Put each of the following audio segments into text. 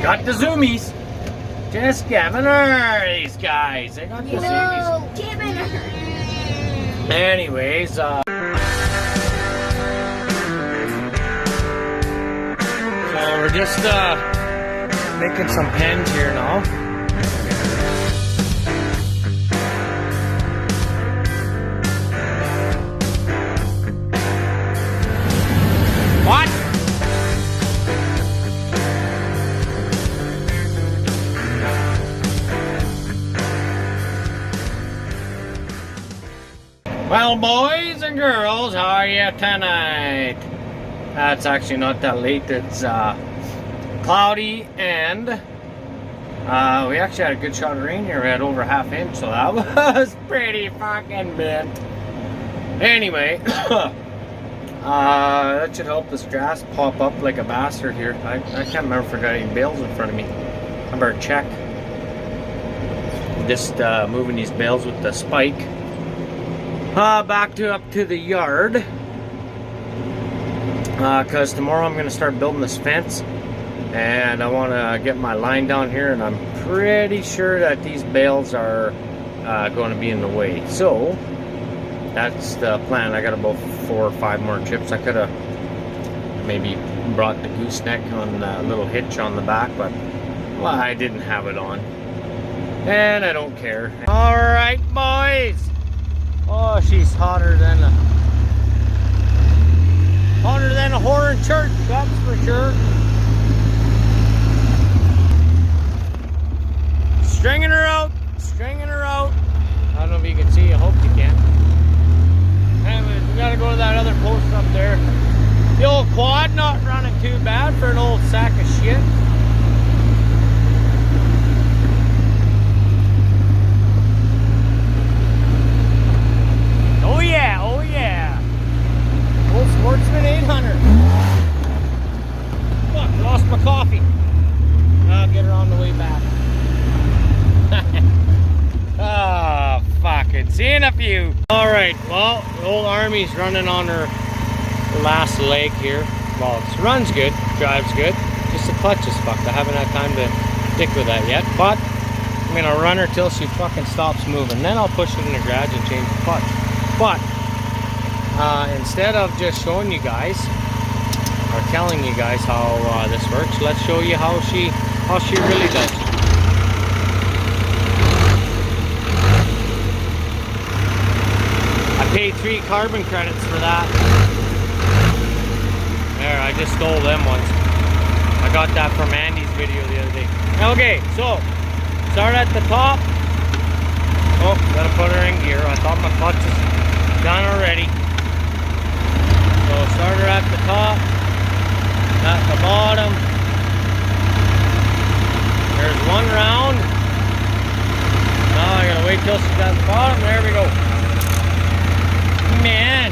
got the zoomies. Just giving her these guys. They got the zoomies. Giving her. Anyways, so we're just making some pens here now. What? Well, boys and girls, how are you tonight? It's actually not that late. It's cloudy, and we actually had a good shot of rain here. We had over ½ inch, so that was pretty fucking big. Anyway, that should help this grass pop up like a bastard here. I can't remember if I got any bales in front of me. I better check. Just moving these bales with the spike. Back up to the yard. Because tomorrow I'm going to start building this fence. And I want to get my line down here. And I'm pretty sure that these bales are going to be in the way. So, that's the plan. I got about 4 or 5 more chips. I could have maybe brought the gooseneck on a little hitch on the back. But, well, I didn't have it on. And I don't care. Alright, boys. Oh, she's hotter than a whore in church, that's for sure. Stringing her out, stringing her out. I don't know if you can see, I hope you can. Anyways, we gotta go to that other post up there. The old quad not running too bad for an old sack of shit. Oh yeah, oh yeah. Old Sportsman 800. Fuck, lost my coffee. I'll get her on the way back. Oh, fucking seeing a few. Alright, well, the old Army's running on her last leg here. Well, it runs good, drives good. Just the clutch is fucked. I haven't had time to stick with that yet. But I'm gonna run her till she fucking stops moving. Then I'll push it in the garage and change the clutch. But instead of just showing you guys or telling you guys how this works, let's show you how she really does. I paid 3 carbon credits for that. There, I just stole them once. I got that from Andy's video the other day. Okay, so start at the top. Oh, gotta put her in gear. I thought my clutch was done already. So start her at the top, at the bottom. There's 1 round. Now I gotta wait till she's at the bottom. There we go. Man,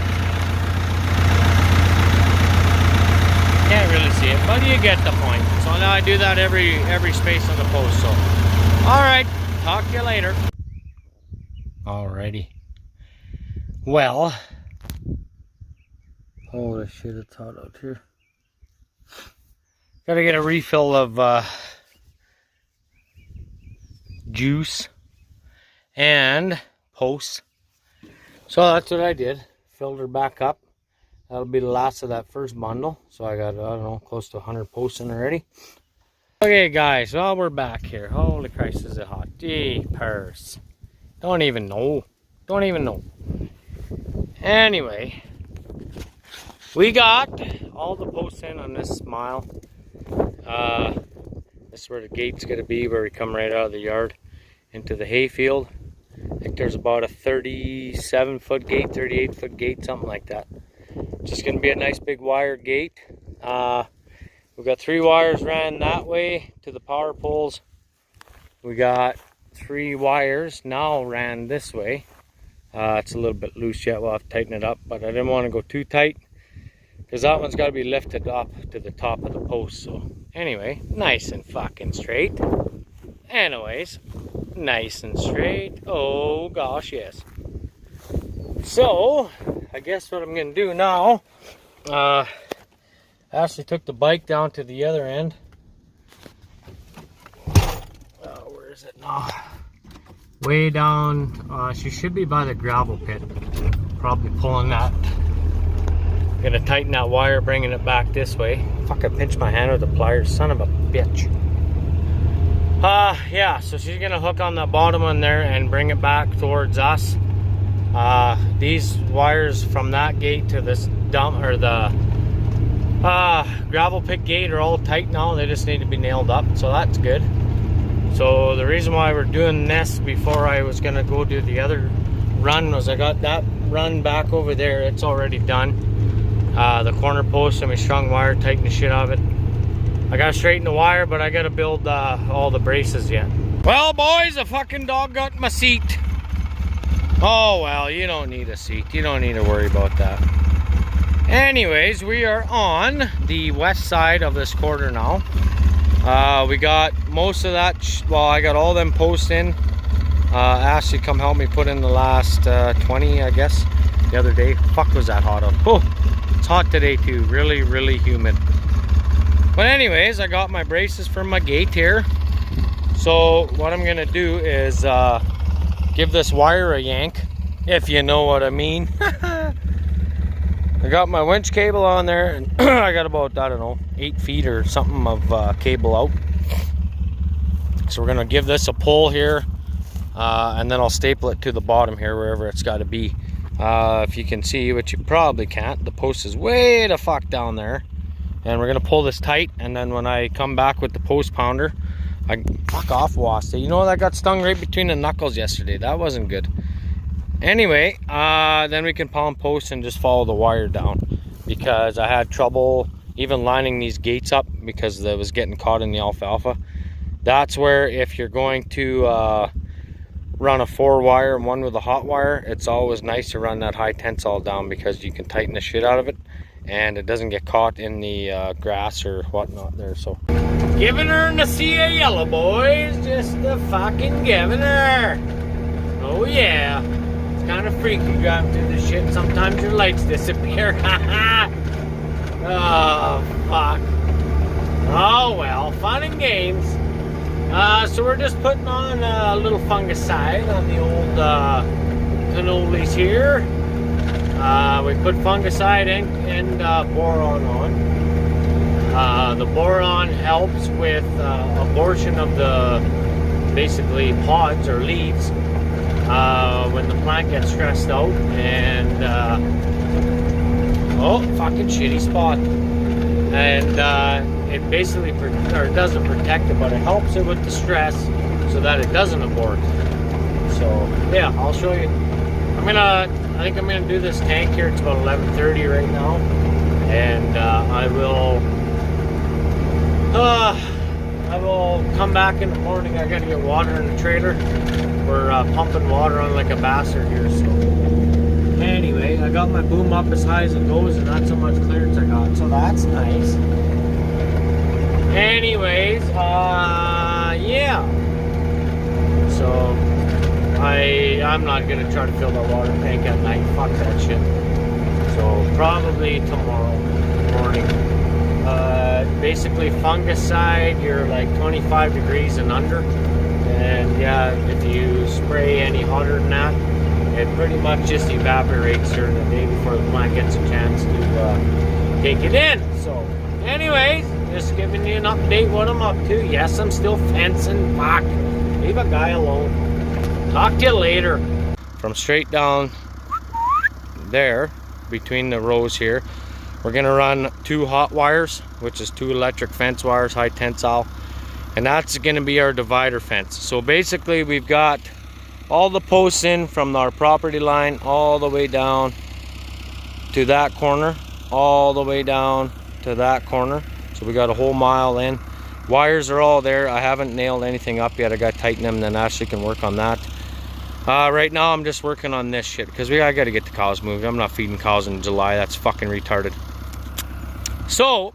can't really see it, but you get the point. So now I do that every space on the post. So, all right, talk to you later. Alrighty. Well, holy shit, it's hot out here. Gotta get a refill of juice and posts. So that's what I did. Filled her back up. That'll be the last of that first bundle. So I got, I don't know, close to 100 posts in already. Okay, guys, well, we're back here. Holy Christ, is it hot. Jeepers. Don't even know. Don't even know. Anyway, we got all the posts in on this mile. This is where the gate's going to be, where we come right out of the yard into the hayfield. I think there's about a 37-foot gate, 38-foot gate, something like that. Just going to be a nice big wire gate. We've got 3 wires ran that way to the power poles. We got 3 wires now ran this way. It's a little bit loose yet. We'll have to tighten it up, but I didn't want to go too tight because that one's got to be lifted up to the top of the post. So anyway, nice and fucking straight. Anyways, nice and straight. Oh gosh, yes. So I guess what I'm gonna do now, I actually took the bike down to the other end is it now? Way down, she should be by the gravel pit. Probably pulling that. Gonna tighten that wire, bringing it back this way. Fuck, I pinched my hand with the pliers, son of a bitch. Yeah, so she's gonna hook on the bottom one there and bring it back towards us. These wires from that gate to this dump, or the gravel pit gate, are all tight now. They just need to be nailed up, so that's good. So the reason why we're doing this before I was gonna go do the other run was I got that run back over there. It's already done. The corner post, and we strung wire, tightened the shit out of it. I gotta straighten the wire, but I gotta build all the braces yet. Well, boys, the fucking dog got my seat. Oh well, you don't need a seat. You don't need to worry about that. Anyways, we are on the west side of this quarter now. We got most of that, well, I got all them posts in. Ashley come help me put in the last 20, I guess, the other day. Fuck, was that hot out. Oh, it's hot today too, really, really humid. But anyways, I got my braces for my gate here. So what I'm gonna do is give this wire a yank, if you know what I mean. I got my winch cable on there, and I got about, I don't know, 8 feet or something of cable out. So we're gonna give this a pull here, and then I'll staple it to the bottom here, wherever it's gotta be. If you can see, which you probably can't, the post is way the fuck down there. And we're gonna pull this tight, and then when I come back with the post pounder, I fuck off, Wasta. You know, that got stung right between the knuckles yesterday. That wasn't good. Anyway, then we can pound posts and just follow the wire down, because I had trouble even lining these gates up because it was getting caught in the alfalfa. That's where, if you're going to run a 4-wire and one with a hot wire, it's always nice to run that high tensile down, because you can tighten the shit out of it and it doesn't get caught in the grass or whatnot there. So giving her the sea of yellow, boys, just the fucking giving her. Oh yeah. Kind of freaky driving through this shit. Sometimes your lights disappear. Oh fuck. Oh well, fun and games. So we're just putting on a little fungicide on the old cannolis here. We put fungicide and boron on. The boron helps with abortion of the basically pods or leaves. When the plant gets stressed out, and oh, fucking shitty spot. And it basically it doesn't protect it, but it helps it with the stress so that it doesn't abort. So yeah, I'll show you. I think I'm gonna do this tank here. It's about 11:30 right now, and I will come back in the morning. I gotta get water in the trailer. We're pumping water on like a bastard here. So anyway, I got my boom up as high as it goes, and not so much clearance I got, so that's nice. Anyways, yeah. So I'm not gonna try to fill that water tank at night. Fuck that shit. So probably tomorrow morning. Basically fungicide, you're like 25 degrees and under. And yeah, if you spray any hotter than that, it pretty much just evaporates during the day before the plant gets a chance to take it in. So anyways, just giving you an update what I'm up to. Yes, I'm still fencing. Fuck, leave a guy alone. Talk to you later. From straight down there, between the rows here, we're gonna run 2 hot wires, which is 2 electric fence wires, high tensile. And that's going to be our divider fence. So basically we've got all the posts in from our property line all the way down to that corner, all the way down to that corner. So we got a whole mile in. Wires are all there. I haven't nailed anything up yet. I got to tighten them, and then Ashley can work on that. Right now I'm just working on this shit because I got to get the cows moved. I'm not feeding cows in July. That's fucking retarded. So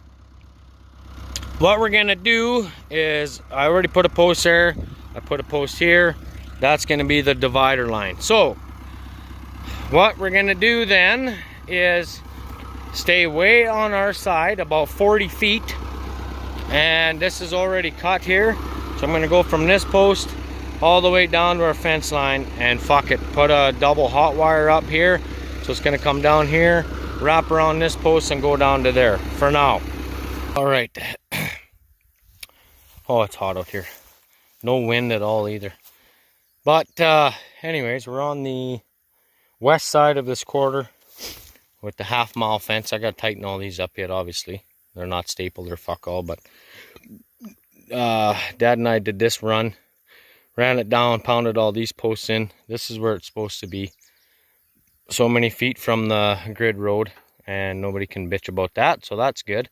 what we're gonna do is, I already put a post there, I put a post here. That's gonna be the divider line. So what we're gonna do then is stay way on our side, about 40 feet, and this is already cut here. So I'm gonna go from this post all the way down to our fence line, and fuck it, put a double hot wire up here. So it's gonna come down here, wrap around this post, and go down to there for now. All right. Oh, it's hot out here. No wind at all either. But anyways, we're on the west side of this quarter with the half-mile fence. I gotta tighten all these up yet, obviously. They're not stapled or fuck all, but Dad and I did this run, ran it down, pounded all these posts in. This is where it's supposed to be. So many feet from the grid road, and nobody can bitch about that, so that's good.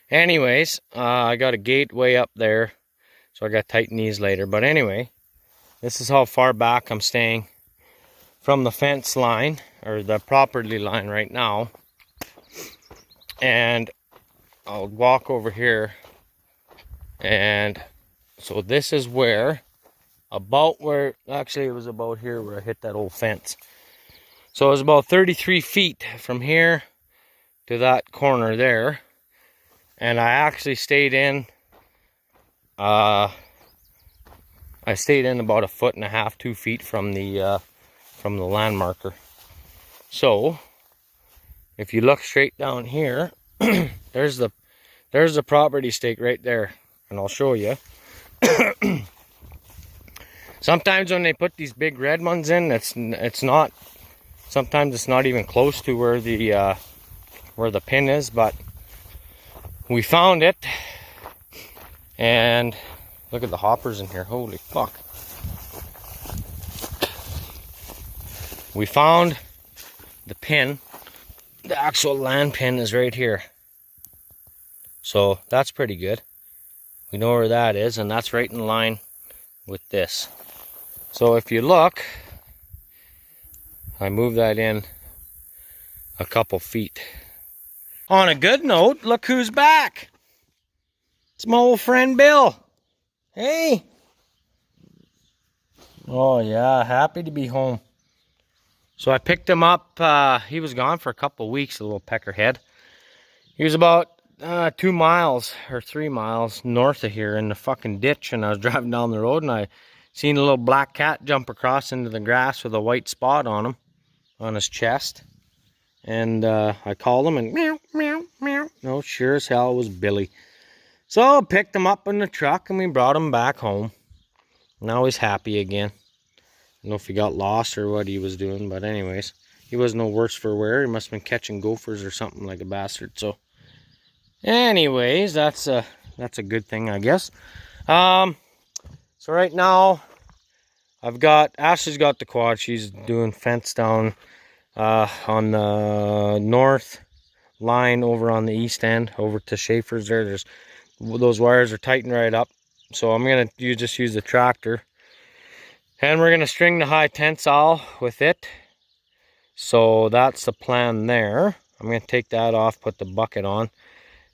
Anyways, I got a gate way up there, so I got to tighten these later. But anyway, this is how far back I'm staying from the fence line, or the property line right now. And I'll walk over here, and so this is where, actually it was about here where I hit that old fence. So it was about 33 feet from here to that corner there. And I actually stayed in, about 1.5 to 2 feet from the land marker. So if you look straight down here, there's the property stake right there, and I'll show you. Sometimes when they put these big red ones in, sometimes it's not even close to where the pin is, but we found it. And look at the hoppers in here. Holy fuck. We found the pin. The actual land pin is right here. So that's pretty good. We know where that is, and that's right in line with this. So if you look, I moved that in a couple feet. On a good note, look who's back. It's my old friend Bill. Hey. Oh yeah, happy to be home. So I picked him up. He was gone for a couple weeks, a little peckerhead. He was about 2 miles or 3 miles north of here in the fucking ditch, and I was driving down the road and I seen a little black cat jump across into the grass with a white spot on him, on his chest. And I called him, and meow, meow, meow. No, sure as hell it was Billy. So I picked him up in the truck and we brought him back home. Now he's happy again. I don't know if he got lost or what he was doing, but anyways, he was no worse for wear. He must have been catching gophers or something like a bastard. So anyways, that's a good thing, I guess. So right now Ashley's got the quad. She's doing fence down on the north line over on the east end over to Schaefer's there. Those wires are tightened right up, so I'm gonna just use the tractor, and we're gonna string the high tensile with it. So that's the plan there. I'm gonna take that off, put the bucket on,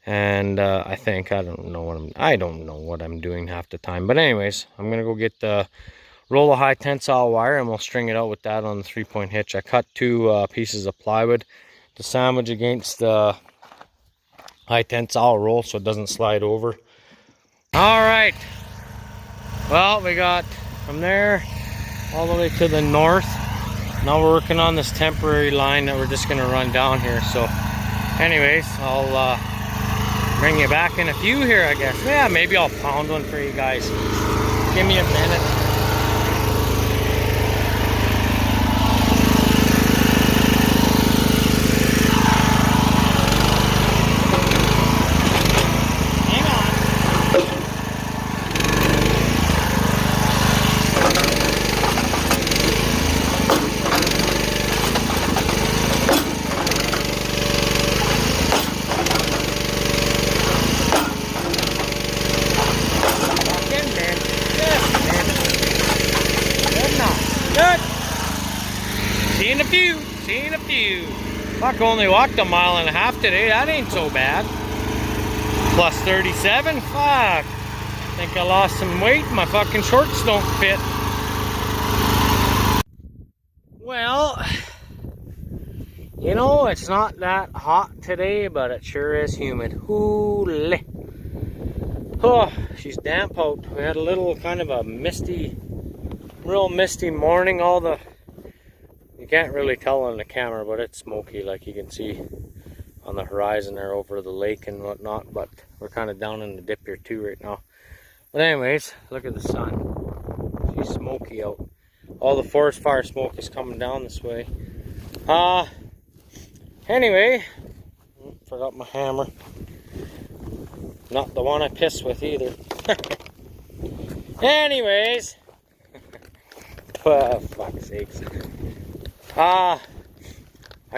and I don't know what I'm doing half the time, but anyways, I'm gonna go get the roll of high tensile wire, and we'll string it out with that on the 3-point hitch. I cut 2 pieces of plywood to sandwich against the high tensile roll so it doesn't slide over. All right. Well, we got from there all the way to the north. Now we're working on this temporary line that we're just going to run down here. So anyways, I'll bring you back in a few here, I guess. Yeah, maybe I'll pound one for you guys. Give me a minute. Seen a few. Fuck, only walked 1.5 miles today. That ain't so bad. Plus 37. Fuck. I think I lost some weight. My fucking shorts don't fit. Well, you know, it's not that hot today, but it sure is humid. Holy. Oh, she's damp out. We had a little kind of a misty real misty morning. You can't really tell on the camera, but it's smoky, like you can see on the horizon there over the lake and whatnot. But we're kind of down in the dip here too right now. But anyways, look at the sun. She's smoky out. All the forest fire smoke is coming down this way. Anyway, forgot my hammer. Not the one I pissed with either. Anyways, for fuck's sakes. I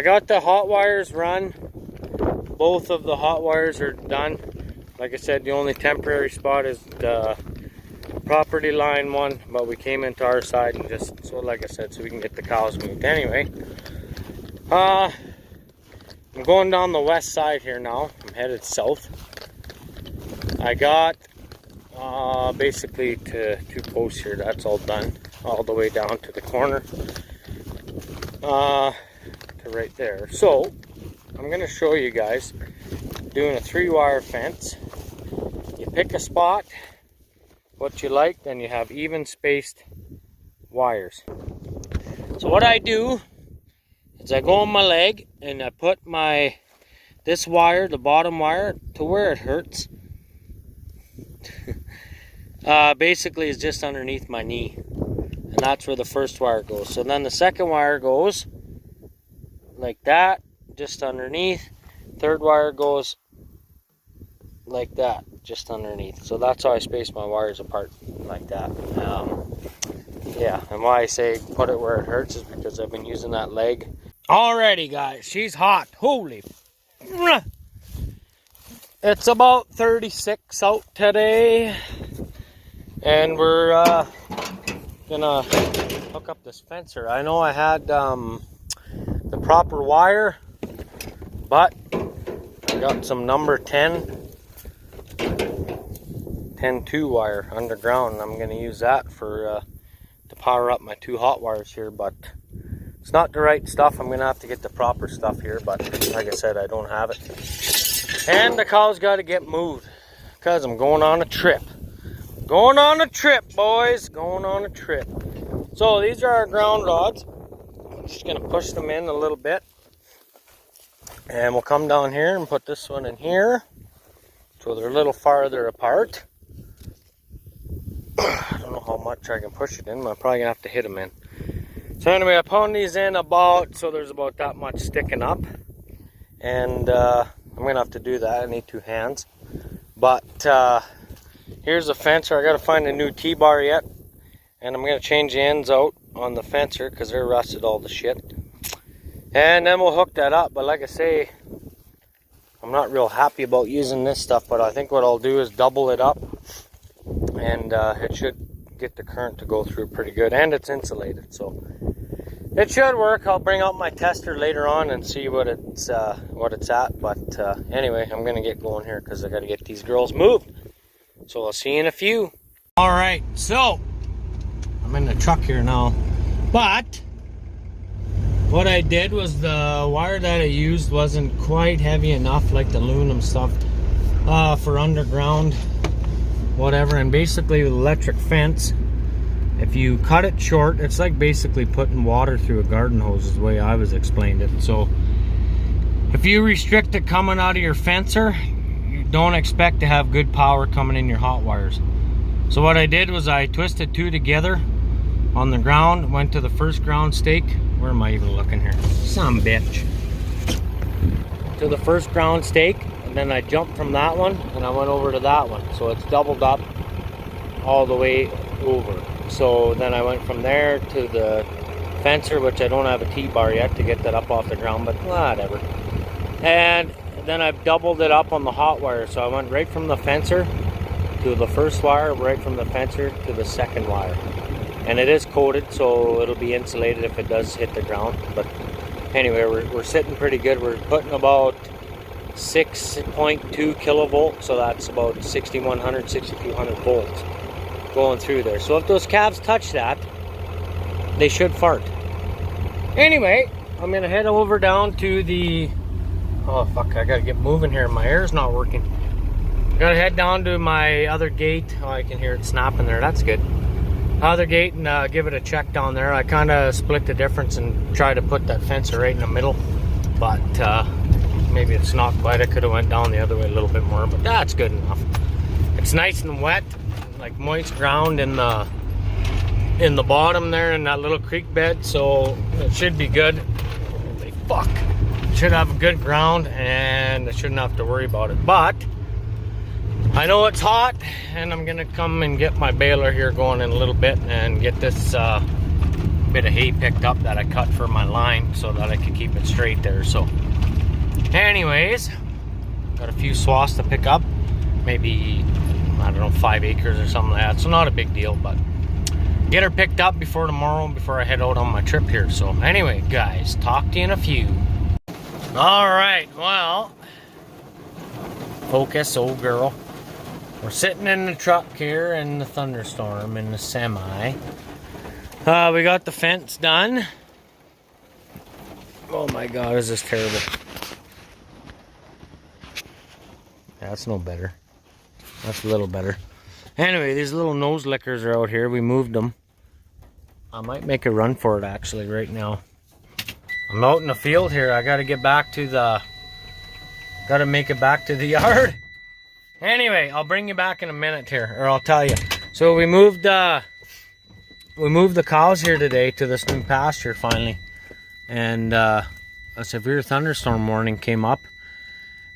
got the hot wires run. Both of the hot wires are done. Like I said, the only temporary spot is the property line one, but we came into our side and just, so like I said, so we can get the cows moved. Anyway, I'm going down the west side here now. I'm headed south. I got basically to 2 posts here. That's all done, all the way down to the corner, to right there. So I'm going to show you guys doing a 3-wire fence. You pick a spot, what you like, then you have even spaced wires. So what I do is I go on my leg and I put this wire, the bottom wire, to where it hurts. Basically is just underneath my knee, and that's where the first wire goes. So then the second wire goes like that, just underneath. Third wire goes like that, just underneath. So that's how I space my wires apart, like that. Yeah, and why I say put it where it hurts is because I've been using that leg. Alrighty guys, she's hot. Holy, it's about 36 out today, and we're gonna hook up this fencer. I know I had the proper wire, but I got some number 10-2 wire underground, and I'm going to use that for to power up my 2 hot wires here. But it's not the right stuff. I'm going to have to get the proper stuff here, but like I said, I don't have it. And the cow's got to get moved because I'm going on a trip. Going on a trip, boys. Going on a trip. So these are our ground rods. I'm just going to push them in a little bit. And we'll come down here and put this one in here. So they're a little farther apart. I don't know how much I can push it in. I'm probably going to have to hit them in. So anyway, I pound these in so there's about that much sticking up. And I'm going to have to do that. I need 2 hands. But here's the fencer. I got to find a new T-bar yet. And I'm going to change the ends out on the fencer because they're rusted all the shit. And then we'll hook that up. But like I say, I'm not real happy about using this stuff. But I think what I'll do is double it up. And it should get the current to go through pretty good. And it's insulated, so it should work. I'll bring out my tester later on and see what it's at. But anyway, I'm going to get going here because I got to get these girls moved. So I'll see you in a few. All right, so I'm in the truck here now. But what I did was the wire that I used wasn't quite heavy enough, like the aluminum stuff, for underground, whatever. And basically with electric fence, if you cut it short, it's like basically putting water through a garden hose is the way I was explained it. So if you restrict it coming out of your fencer, you don't expect to have good power coming in your hot wires. So what I did was I twisted 2 together on the ground, went to the first ground stake. Where am I even looking here? Some bitch. To the first ground stake, and then I jumped from that one and I went over to that one. So it's doubled up all the way over. So then I went from there to the fencer, which I don't have a T-bar yet to get that up off the ground, but whatever. And then I've doubled it up on the hot wire. So I went right from the fencer to the first wire, right from the fencer to the second wire. And it is coated, so it'll be insulated if it does hit the ground. But anyway, we're sitting pretty good. We're putting about 6.2 kilovolts, so that's about 6100, 6200 volts going through there. So if those calves touch that, they should fart. Anyway, I'm gonna head over down to the, oh fuck, I gotta get moving here. My air's not working. Gotta head down to my other gate. Oh, I can hear it snapping there. That's good. other gate and give it a check down there. I kind of split the difference and tried to put that fence right in the middle, but maybe it's not quite. I could have went down the other way a little bit more, but that's good enough. It's nice and wet, like moist ground in the bottom there in that little creek bed, so it should be good. Holy fuck. Should have a good ground and I shouldn't have to worry about it. But I know it's hot and I'm gonna come and get my baler here going in a little bit and get this bit of hay picked up that I cut for my line so that I can keep it straight there. So anyways, got a few swaths to pick up, maybe, I don't know, 5 acres or something like that, so not a big deal, but get her picked up before tomorrow, before I head out on my trip here. So anyway, guys, talk to you in a few. All right, well, focus, old girl. We're sitting in the truck here in the thunderstorm in the semi. We got the fence done. Oh my God, is this terrible. That's no better. That's a little better. Anyway, these little nose lickers are out here. We moved them. I might make a run for it actually right now. I'm out in the field here. I gotta get back to the... Gotta make it back to the yard. Anyway, I'll bring you back in a minute here, or I'll tell you. So we moved the cows here today to this new pasture finally. And a severe thunderstorm warning came up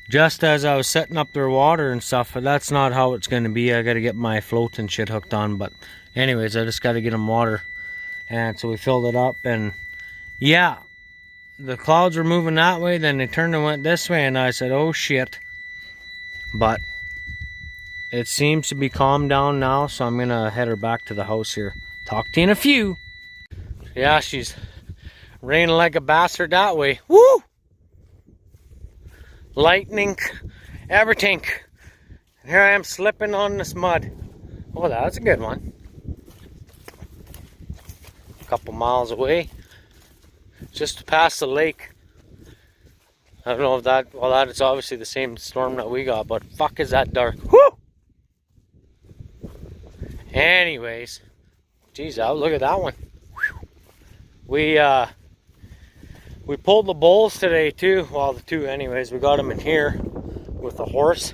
just as I was setting up their water and stuff. But that's not how it's gonna be. I gotta get my float and shit hooked on. But anyways, I just gotta get them water. And so we filled it up, and yeah, the clouds were moving that way, then they turned and went this way, and I said, oh shit. But it seems to be calmed down now, so I'm gonna head her back to the house here. Talk to you in a few. Yeah, she's raining like a bastard that way. Woo! Lightning, everything. And here I am slipping on this mud. Oh, that was a good one. A couple miles away. Just past the lake. I don't know if that, well, that is obviously the same storm that we got, but fuck is that dark. Whoo! Anyways, geez, look at that one. We pulled the bulls today too. Well, the two anyways. We got them in here with the horse,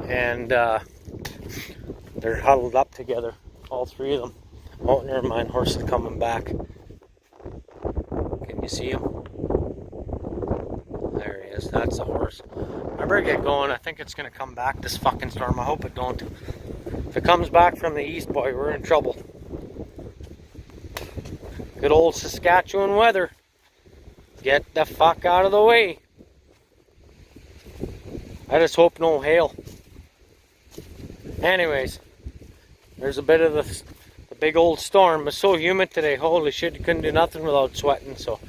and they're huddled up together, all three of them. Oh, never mind, horse is coming back. Can you see him? There he is. That's the horse. I better get going. I think it's going to come back, this fucking storm. I hope it don't. If it comes back from the east, boy, we're in trouble. Good old Saskatchewan weather. Get the fuck out of the way. I just hope no hail. Anyways, there's a bit of the big old storm. It was so humid today. Holy shit, you couldn't do nothing without sweating. So